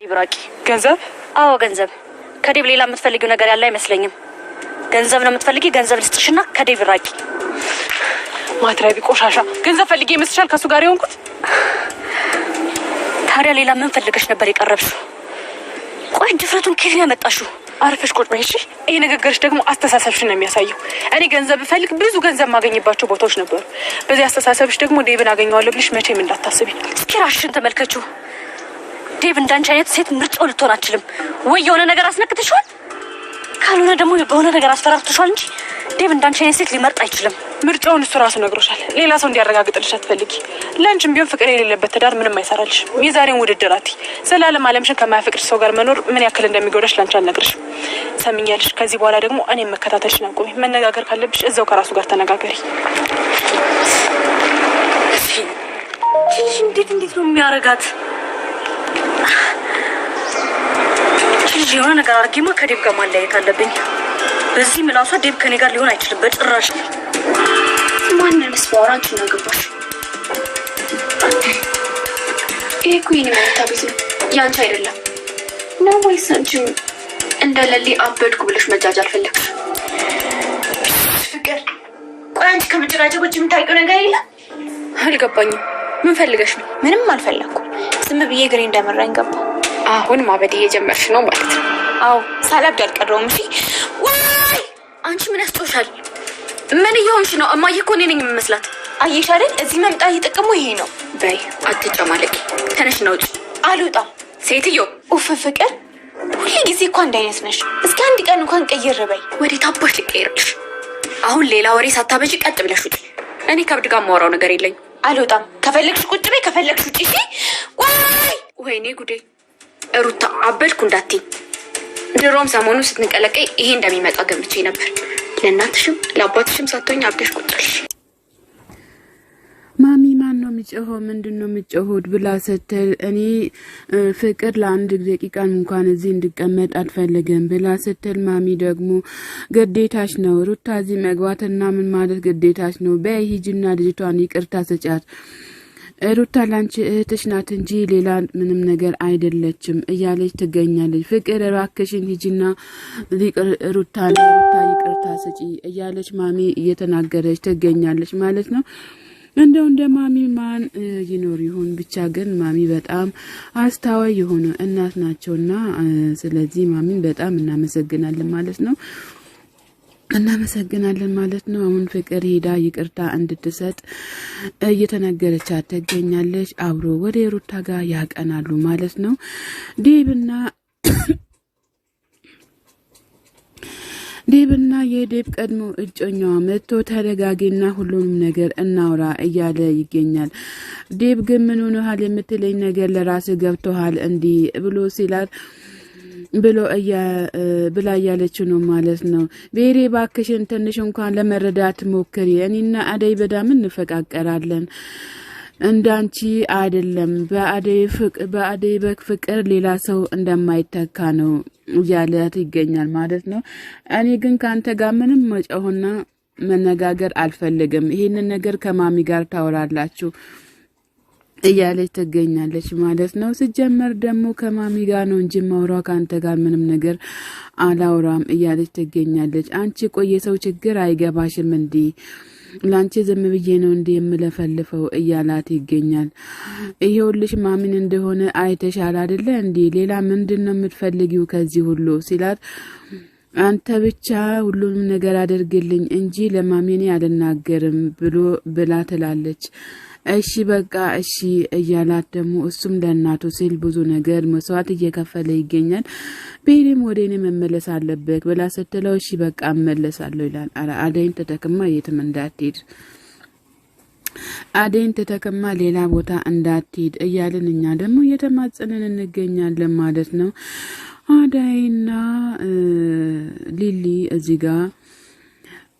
ይብራቂ ገንዘብ? አዎ ገንዘብ። ከዴብ ሌላ የምትፈልጊው ነገር ያለ አይመስለኝም። ገንዘብ ነው የምትፈልጊ? ገንዘብ ልስጥሽና ከዴብ ራቂ። ማትረቢ ቆሻሻ ገንዘብ ፈልጌ መስሻል ከሱ ጋር የሆንኩት። ታዲያ ሌላ ምን ፈልገሽ ነበር የቀረብሽው? ቆይ ድፍረቱን ከየት ያመጣሽው? አርፈሽ ቁጭ በይ እሺ። ይሄ ንግግርሽ ደግሞ አስተሳሰብሽን ነው የሚያሳየው። እኔ ገንዘብ ፈልግ ብዙ ገንዘብ ማገኝባቸው ቦታዎች ነበሩ። በዚህ አስተሳሰብሽ ደግሞ ዴብን አገኘዋለሁ ብለሽ መቼም እንዳታስቢ። እስኪ ራስሽን ተመልከቺው። ዴብ እንዳንቺ አይነት ሴት ምርጫው ልትሆን አትችልም። ወይ የሆነ ነገር አስነክተሽዋል፣ ካልሆነ ደግሞ በሆነ ነገር አስፈራርተሽዋል እንጂ ዴብ እንዳንቺ አይነት ሴት ሊመርጥ አይችልም። ምርጫውን እሱ ራሱ ነግሮሻል። ሌላ ሰው እንዲያረጋግጥልሽ አትፈልጊ። ለአንቺም ቢሆን ፍቅር የሌለበት ትዳር ምንም አይሰራልሽ። የዛሬውን ውድድር አትይ። ዘላለም ዓለምሽን ከማያፈቅር ሰው ጋር መኖር ምን ያክል እንደሚጎዳሽ ላንቺ አልነግርሽም። ሰምኛለሽ። ከዚህ በኋላ ደግሞ እኔም መከታተልሽን አቁሚ። መነጋገር ካለብሽ እዛው ከራሱ ጋር ተነጋገሪ። እንዴት ነው የሚያረጋት? ልጅ የሆነ ነገር አድርጌማ ከዴብ ጋር ማለያየት አለብኝ። በዚህ ምላሷ ዴብ ከኔ ጋር ሊሆን አይችልም በጭራሽ። ማንንስ ባወራች ነው ገባሽ? ይሄ እኮ የኔ መኝታ ቤት ነው፣ ያንቺ አይደለም ነው ወይስ አንቺ እንደለሊ አበድኩ ብለሽ መጃጃል ፈለግሽ? ፍቅር ቆይ አንቺ ከመጨራጨቅ ውጭ የምታውቂው ነገር የለም? አልገባኝም። ምን ፈልገሽ ነው? ምንም አልፈለኩም። ዝም ብዬ ግሬ እንደመራኝ ገባ። አሁን ማበድ እየጀመርሽ ነው ማለት ነው? አዎ ሳላብድ አልቀረውም። እሺ ወይ አንቺ ምን ያስጮሻል? ምን እየሆንሽ ነው? እማዬ እኮ እኔ ነኝ የምመስላት። አየሽ አይደል? እዚህ መምጣት እየጠቀሙ ይሄ ነው። በይ አትጨማለቂ። ተነሽ ነው ውጪ። አልወጣም ሴትዮ። ኡፍ ፍቅር ሁሌ ጊዜ እኮ አንድ አይነት ነሽ። እስኪ አንድ ቀን እንኳን ቀይር በይ። ወዴት አባሽ ልቀይርልሽ? አሁን ሌላ ወሬ ሳታበጂ ቀጥ ብለሽ ውጪ። እኔ ከብድ ጋር የማወራው ነገር የለኝ። አልወጣም። ከፈለግሽ ቁጭ በይ፣ ከፈለግሽ ውጪ። እሺ ወይኔ ጉዴ። ሩታ አበድኩ እንዳትይ። ድሮም ሰሞኑ ስትንቀለቀይ ይሄ እንደሚመጣ ገምቼ ነበር። ለእናትሽም ለአባትሽም ሳትሆኝ አብደሽ ቁጣልሽ። ማሚ ማን ነው የሚጮኸው? ምንድን ነው የሚጮኸው ብላ ስትል እኔ ፍቅር ለአንድ ደቂቃ እንኳን እዚህ እንድቀመጥ አልፈልግም ብላ ስትል ማሚ ደግሞ ግዴታሽ ነው ሩታ እዚህ መግባትና ምን ማለት ግዴታሽ ነው። በይ ሂጂና ልጅቷን ይቅርታ ስጫት። ሩታ ላንቺ እህትሽ ናት እንጂ ሌላ ምንም ነገር አይደለችም እያለች ትገኛለች። ፍቅር እባክሽን ሂጂና ሩታ ይቅርታ ስጪ እያለች ማሚ እየተናገረች ትገኛለች ማለት ነው። እንደው እንደ ማሚ ማን ይኖር ይሁን ብቻ ግን ማሚ በጣም አስተዋይ የሆኑ እናት ናቸውና ስለዚህ ማሚን በጣም እናመሰግናለን ማለት ነው። አሁን ፍቅር ሄዳ ይቅርታ እንድትሰጥ እየተነገረቻት ትገኛለች። አብሮ ወደ ሩታ ጋር ያቀናሉ ማለት ነው። ዴብና የዴብ ቀድሞ እጮኛዋ መጥቶ ተረጋጊና ሁሉንም ነገር እናውራ እያለ ይገኛል። ዴብ ግን ምን ሆነሃል የምትለኝ ነገር ለራስ ገብቶሃል እንዲህ ብሎ ሲላት ብላ እያለችው ነው ማለት ነው። ቤሬ ባክሽን ትንሽ እንኳን ለመረዳት ሞክሪ። እኔና አደይ በጣም እንፈቃቀራለን፣ እንዳንቺ አይደለም። በአደይ ፍቅር ሌላ ሰው እንደማይተካ ነው እያለት ይገኛል ማለት ነው። እኔ ግን ካንተ ጋር ምንም መጫወና መነጋገር አልፈልግም። ይሄንን ነገር ከማሚ ጋር ታወራላችሁ እያለች ትገኛለች ማለት ነው። ሲጀመር ደግሞ ከማሚ ጋር ነው እንጂ ማውራው ካንተ ጋር ምንም ነገር አላውራም እያለች ትገኛለች። አንቺ ቆየ ሰው ችግር አይገባሽም እንዴ? ላንቺ ዝም ብዬ ነው እንዴ የምለፈልፈው እያላት ይገኛል። ይሄውልሽ ማሚን እንደሆነ አይተሻል አይደለ እንዴ? ሌላ ምንድነው የምትፈልጊው ከዚህ ሁሉ ሲላት አንተ ብቻ ሁሉንም ነገር አድርግልኝ እንጂ ለማሚኔ አልናገርም ብላ ትላለች። እሺ በቃ እሺ እያላት ደግሞ እሱም ለእናቱ ሲል ብዙ ነገር መስዋዕት እየከፈለ ይገኛል። ቤሪም ወደ እኔ መመለስ አለበት ብላ ስትለው እሺ በቃ እመለሳለሁ ይላል። አደይን ተተክማ የትም እንዳትሄድ፣ አደይን ተተክማ ሌላ ቦታ እንዳትሄድ እያልን እኛ ደግሞ እየተማጸንን እንገኛለን ማለት ነው። አደይና ሊሊ እዚህ ጋር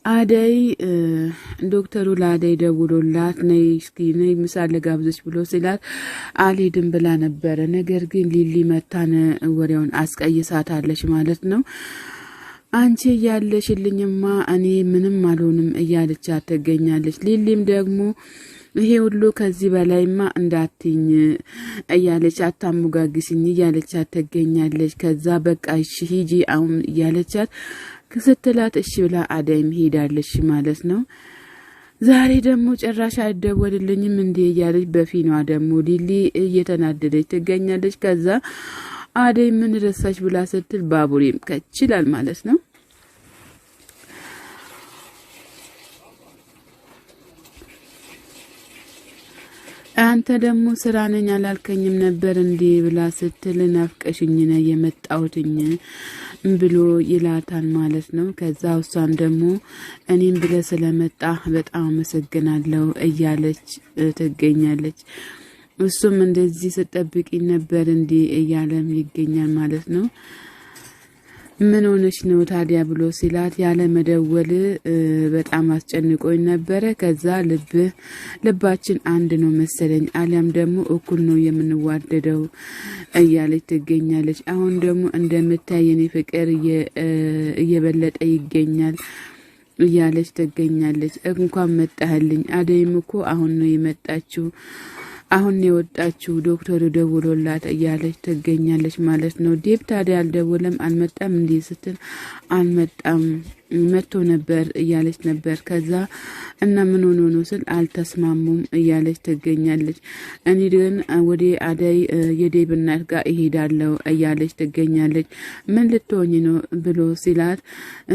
አደይ ዶክተሩ ለአደይ ደውሎላት ነይ እስኪ ነይ ምሳሌ ጋብዘሽ ብሎ ሲላት አልሄድም ብላ ነበረ። ነገር ግን ሊሊ መታነ ወሬውን አስቀይሳታለች ማለት ነው። አንቺ ያለሽልኝማ እኔ ምንም አልሆንም እያለቻት ትገኛለች። ሊሊም ደግሞ ይሄ ሁሉ ከዚህ በላይማ እንዳትኝ እያለች አታሙጋግስኝ እያለቻት ትገኛለች። ከዛ በቃ እሺ ሂጂ አሁን እያለቻት ስትላት እሺ ብላ አደይም ሄዳለች ማለት ነው። ዛሬ ደግሞ ጭራሽ አይደወልልኝም እንዴ እያለች በፊኗ ደግሞ ሊሊ እየተናደደች ትገኛለች። ከዛ አደይ ምን ረሳች ብላ ስትል ባቡሬም ከችላል ማለት ነው። አንተ ደግሞ ስራ ነኝ አላልከኝም ነበር እንዴ ብላ ስትል ናፍቀሽኝ ነው የመጣሁትኝ ብሎ ይላታል ማለት ነው። ከዛ እሷን ደግሞ እኔም ብለ ስለመጣ በጣም አመሰግናለሁ እያለች ትገኛለች። እሱም እንደዚህ ስጠብቂ ነበር እንዴ እያለም ይገኛል ማለት ነው። ምን ሆነሽ ነው ታዲያ ብሎ ሲላት ያለ መደወል በጣም አስጨንቆኝ ነበር። ከዛ ልባችን አንድ ነው መሰለኝ አሊያም ደግሞ እኩል ነው የምንዋደደው እያለች ትገኛለች። አሁን ደግሞ እንደምታየኝ ፍቅር እየበለጠ ይገኛል እያለች ትገኛለች። እንኳን መጣህልኝ አደይም እኮ አሁን ነው የመጣችው አሁን የወጣችው ዶክተሩ ደውሎላት እያለች ትገኛለች ማለት ነው። ዴብ ታዲያ አልደወለም አልመጣም እንዴ ስትል አልመጣም መጥቶ ነበር እያለች ነበር። ከዛ እና ምን ሆኖ ነው ስል አልተስማሙም እያለች ትገኛለች። እኔ ግን ወደ አደይ የዴብ እናት ጋር እሄዳለሁ እያለች ትገኛለች። ምን ልትሆኚ ነው ብሎ ሲላት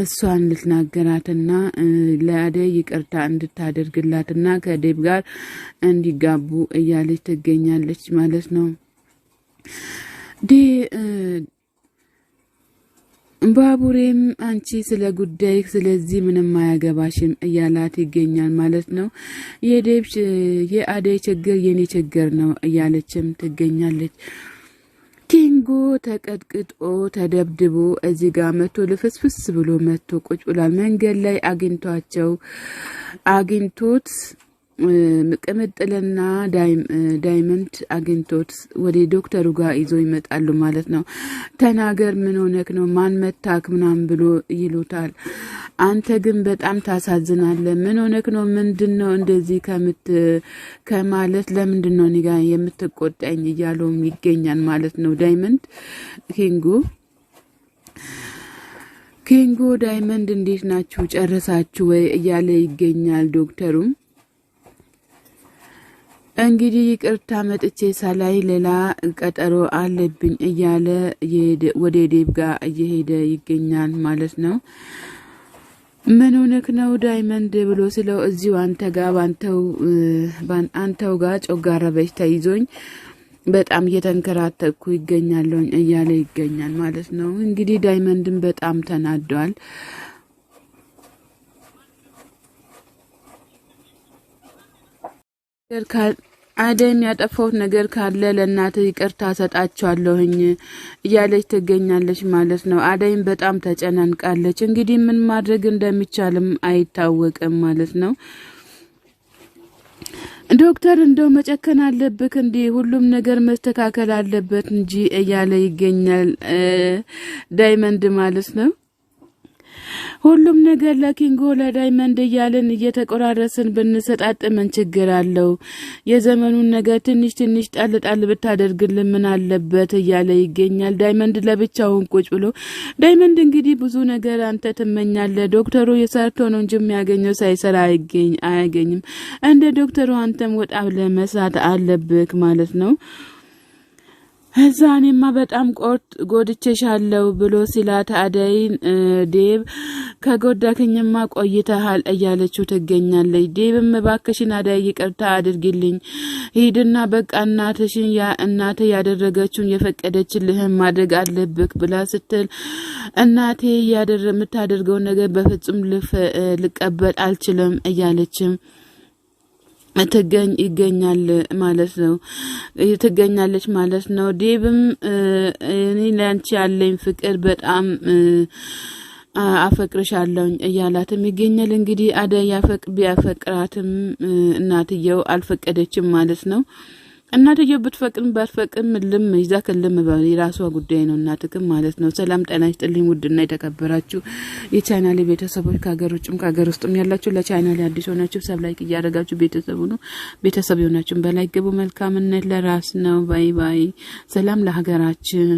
እሷን ልትናገራትና ለአደይ ይቅርታ እንድታደርግላትና ከዴብ ጋር እንዲጋቡ እያለች ትገኛለች ማለት ነው። ባቡሬም አንቺ ስለ ጉዳይ ስለዚህ ምንም አያገባሽም እያላት ይገኛል ማለት ነው። የአደይ ችግር የኔ ችግር ነው እያለችም ትገኛለች። ኪንጎ ተቀጥቅጦ ተደብድቦ እዚህ ጋር መቶ ልፍስፍስ ብሎ መቶ ቁጭ ብሏል። መንገድ ላይ አግኝቶት ቅምጥልና ዳይመንድ አግኝቶት ወደ ዶክተሩ ጋር ይዞ ይመጣሉ ማለት ነው። ተናገር ምን ሆነክ ነው ማን መታክ ምናምን ብሎ ይሉታል። አንተ ግን በጣም ታሳዝናለህ ምን ሆነክ ነው ምንድነው እንደዚህ ከማለት ለምንድነው እኔ ጋር የምትቆጣኝ እያለውም ይገኛል ማለት ነው። ዳይመንድ ኪንጎ ዳይመንድ እንዴት ናችሁ ጨረሳችሁ ወይ እያለ ይገኛል። ዶክተሩም እንግዲህ ይቅርታ መጥቼ ሳላይ ሌላ ቀጠሮ አለብኝ እያለ ወደ ዴብ ጋር እየሄደ ይገኛል ማለት ነው። ምን ሆነክ ነው ዳይመንድ ብሎ ስለው እዚሁ አንተው ጋር ጮጋራ በሽታ ይዞኝ በጣም እየተንከራተኩ ይገኛለሁ እያለ ይገኛል ማለት ነው። እንግዲህ ዳይመንድም በጣም ተናዷል። አደይም ያጠፋው ነገር ካለ ለእናት ይቅርታ ሰጣቸዋለሁኝ እያለች ትገኛለች ማለት ነው። አደይም በጣም ተጨናንቃለች። እንግዲህ ምን ማድረግ እንደሚቻልም አይታወቅም ማለት ነው። ዶክተር እንደው መጨከን አለብክ እንዴ ሁሉም ነገር መስተካከል አለበት እንጂ እያለ ይገኛል ዳይመንድ ማለት ነው። ሁሉም ነገር ለኪንጎ ለዳይመንድ እያለን እየተቆራረስን ብንሰጣጥ ምን ችግር አለው? የዘመኑን ነገር ትንሽ ጣል ብታደርግልን ምን አለበት እያለ ይገኛል። ዳይመንድ ለብቻውን ቁጭ ብሎ ዳይመንድ እንግዲህ ብዙ ነገር አንተ ትመኛለህ። ዶክተሩ የሰርቶ ነው እንጂ የሚያገኘው ሳይሰራ አያገኝም። እንደ ዶክተሩ አንተም ወጣ ብለህ መስራት አለብክ ማለት ነው። እዛኔማ በጣም ጎድቼሻለሁ ብሎ ሲላት አደይን ዴብ ከጎዳከኝማ ቆይተሃል እያለችው ትገኛለች። ዴብም እባክሽን አደይ ይቅርታ አድርጊልኝ ሂድና በቃ እናቴ ያደረገችውን የፈቀደችልህን ማድረግ አለብክ ብላ ስትል እናቴ የምታደርገው ነገር በፍጹም ልቀበል አልችልም እያለችም ትገኛለች ማለት ነው። ዴብም እኔ ለአንቺ ያለኝ ፍቅር በጣም አፈቅርሻለሁ እያላትም ይገኛል። እንግዲህ አደይ ቢያፈቅራትም እናትየው አልፈቀደችም ማለት ነው። እናትየው ብትፈቅም ባትፈቅም ልም ይዛ ከልም የራሷ ጉዳይ ነው እናትክም ማለት ነው። ሰላም ጤና ይስጥልኝ ውድና የተከበራችሁ የቻናሌ ቤተሰቦች ከሀገር ውጭም ከሀገር ውስጥም ያላችሁ ለቻናሌ አዲስ ሆናችሁ ሰብስክራይብ እያደረጋችሁ ቤተሰብ ሆናችሁ በላይ ገቡ። መልካምነት ለራስ ነው። ባይ ባይ። ሰላም ለሀገራችን።